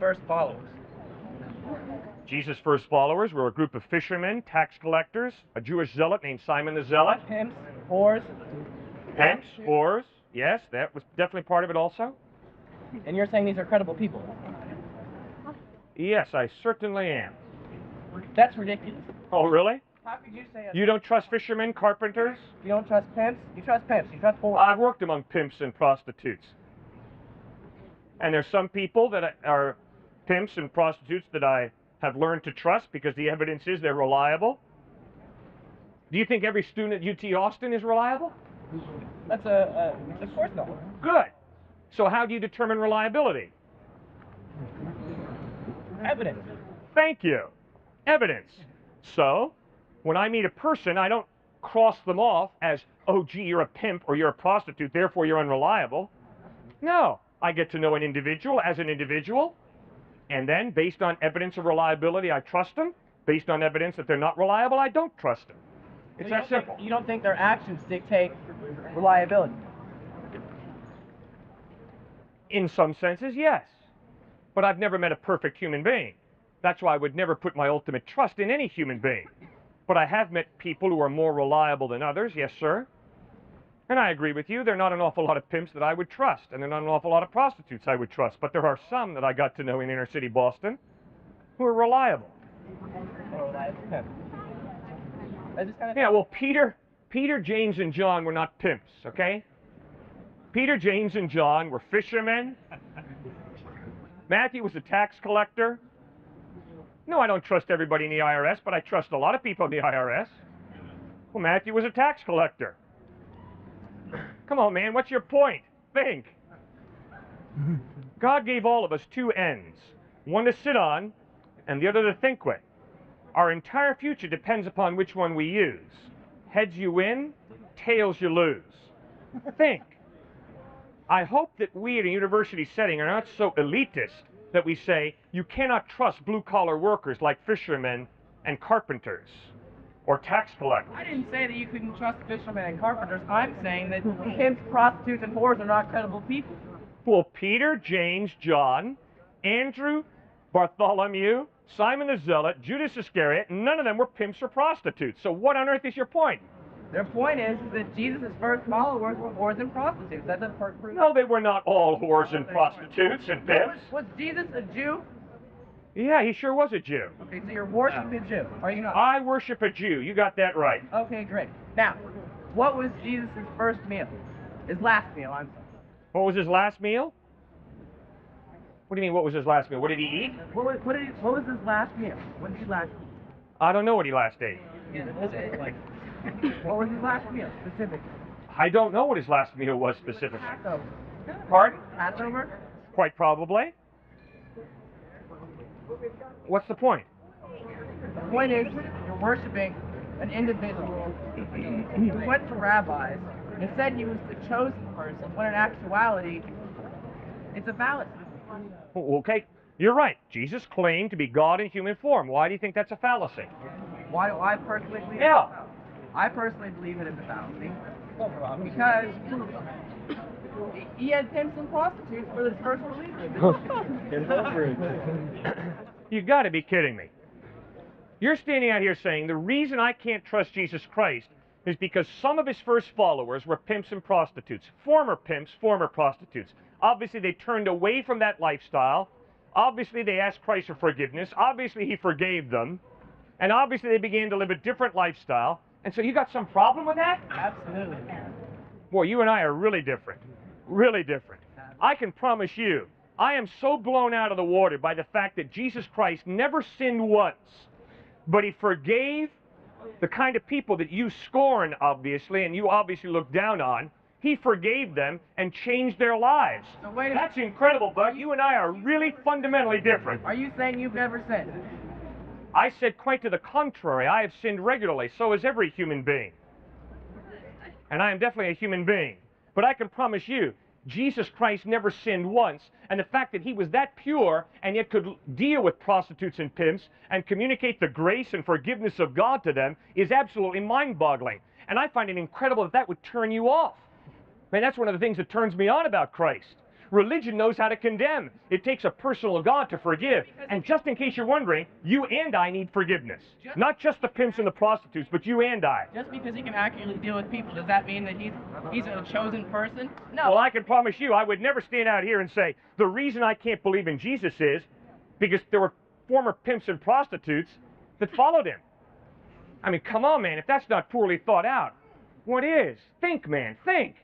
first followers? Jesus' first followers were a group of fishermen, tax collectors, a Jewish zealot named Simon the Zealot. Pimps, whores, Pimps, whores, yes, that was definitely part of it also. and you're saying these are credible people? Yes, I certainly am. That's ridiculous. Oh, really? How could you say You don't trust fishermen, carpenters? you don't trust pimps? You trust pimps. You trust whores. I've worked among pimps and prostitutes. And there's some people that are pimps and prostitutes that I have learned to trust because the evidence is they're reliable. Do you think every student at UT Austin is reliable? That's of course not. Good. So how do you determine reliability? Evidence. Thank you. Evidence. So, when I meet a person, I don't cross them off as, oh, gee, you're a pimp or you're a prostitute, therefore you're unreliable. No, I get to know an individual as an individual, and then, based on evidence of reliability, I trust them. Based on evidence that they're not reliable, I don't trust them. It's that simple. You don't think their actions dictate reliability? In some senses, yes. But I've never met a perfect human being. That's why I would never put my ultimate trust in any human being. But I have met people who are more reliable than others, yes, sir. And I agree with you, there are not an awful lot of pimps that I would trust, and there are not an awful lot of prostitutes I would trust, but there are some that I got to know in inner city Boston who are reliable. Yeah, well, Peter, James, and John were not pimps, okay? Peter, James, and John were fishermen. Matthew was a tax collector. No, I don't trust everybody in the IRS, but I trust a lot of people in the IRS. Well, Matthew was a tax collector. Come on, man, what's your point? Think. God gave all of us two ends, one to sit on and the other to think with. Our entire future depends upon which one we use. Heads you win, tails you lose. Think. I hope that we in a university setting are not so elitist that we say you cannot trust blue-collar workers like fishermen and carpenters or tax collectors. I didn't say that you couldn't trust fishermen and carpenters. I'm saying that pimps, prostitutes, and whores are not credible people. Well, Peter, James, John, Andrew, Bartholomew, Simon the Zealot, Judas Iscariot, none of them were pimps or prostitutes. So what on earth is your point? Their point is that Jesus' first followers were whores and prostitutes. That's a proof. No, they were not all whores and prostitutes and pimps. Was Jesus a Jew? Yeah, he sure was a Jew. Okay, so you're worshiping a Jew, are you not? I worship a Jew. You got that right. Okay, great. Now, what was Jesus' first meal? His last meal, I'm sorry. What was his last meal? What do you mean, what was his last meal? What did he eat? What was his last meal? What did he last eat? I don't know what he last ate. What was his last meal, specifically? I don't know what his last meal was specifically. Passover. Pardon? Passover? Quite probably. What's the point? The point is, you're worshiping an individual who went to rabbis and said he was the chosen person, when in actuality, it's a fallacy. Okay, you're right. Jesus claimed to be God in human form. Why do you think that's a fallacy? Why do I personally believe Yeah. it? I personally believe it is a fallacy because he had pimps and prostitutes for his first religion. You got to be kidding me. You're standing out here saying the reason I can't trust Jesus Christ is because some of his first followers were pimps and prostitutes. Former pimps, former prostitutes. Obviously, they turned away from that lifestyle. Obviously, they asked Christ for forgiveness. Obviously, he forgave them. And obviously, they began to live a different lifestyle. And so you got some problem with that? Absolutely. Boy, you and I are really different. Really different. I can promise you, I am so blown out of the water by the fact that Jesus Christ never sinned once, but he forgave the kind of people that you scorn, obviously, and you obviously look down on. He forgave them and changed their lives. So wait a That's incredible, Bud. You and I are really fundamentally different. Are you saying you've never sinned? I said quite to the contrary. I have sinned regularly. So has every human being. And I am definitely a human being. But I can promise you, Jesus Christ never sinned once, and the fact that he was that pure and yet could deal with prostitutes and pimps and communicate the grace and forgiveness of God to them is absolutely mind-boggling. And I find it incredible that that would turn you off. Man, that's one of the things that turns me on about Christ. Religion knows how to condemn. It takes a personal God to forgive. And just in case you're wondering, you and I need forgiveness. Not just the pimps and the prostitutes, but you and I. Just because he can accurately deal with people, does that mean that he's a chosen person? No. Well, I can promise you, I would never stand out here and say, the reason I can't believe in Jesus is because there were former pimps and prostitutes that followed him. I mean, come on, man, if that's not poorly thought out, what is? Think, man, think.